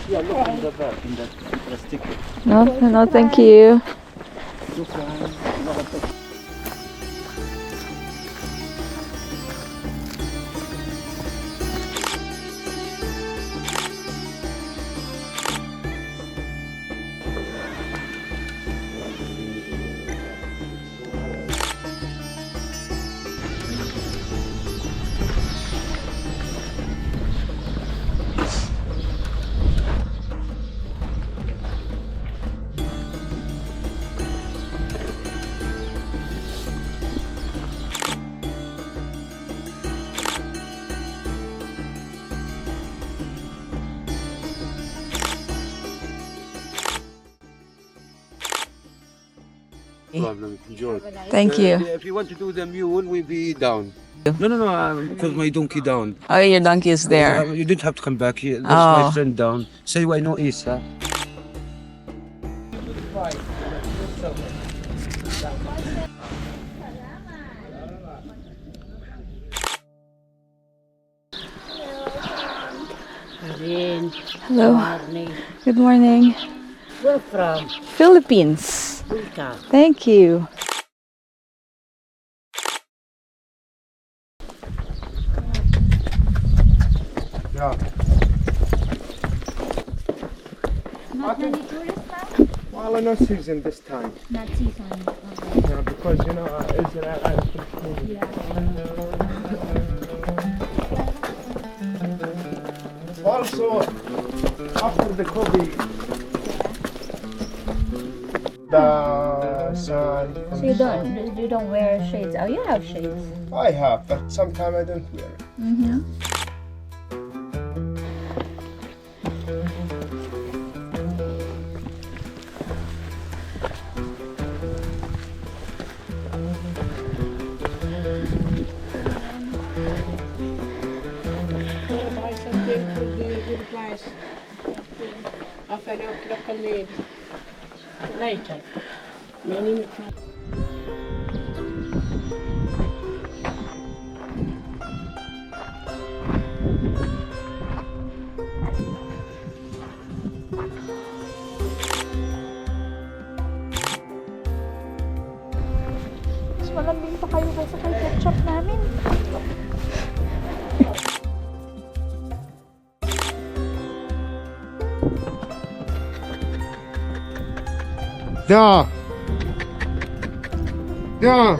Yeah, look in the back, in that plastic. No, no, thank you. Problem, enjoy. Thank you. If you want to do the mule, we'll be down. No, because my donkey down. Oh, your donkey is there. You didn't have to come back here. There's Oh. my friend down. Say why no Isa. Hello. Good morning. Where from? Philippines. Welcome. Thank you. Yeah. Not many tourists now? Well, not season this time. Not season. Yeah, because you know, Israel and also after the COVID, the sun. So you don't wear shades. Oh, you have shades. I have, but sometimes I don't wear it. Mm-hmm. Buy something for the good price. After your local need. Later. Many. Mas malambing pa kayo kaysa kay ketchup namin. Yeah. Yeah.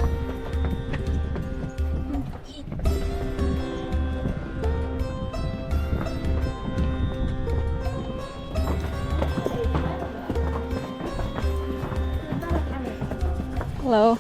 Hello.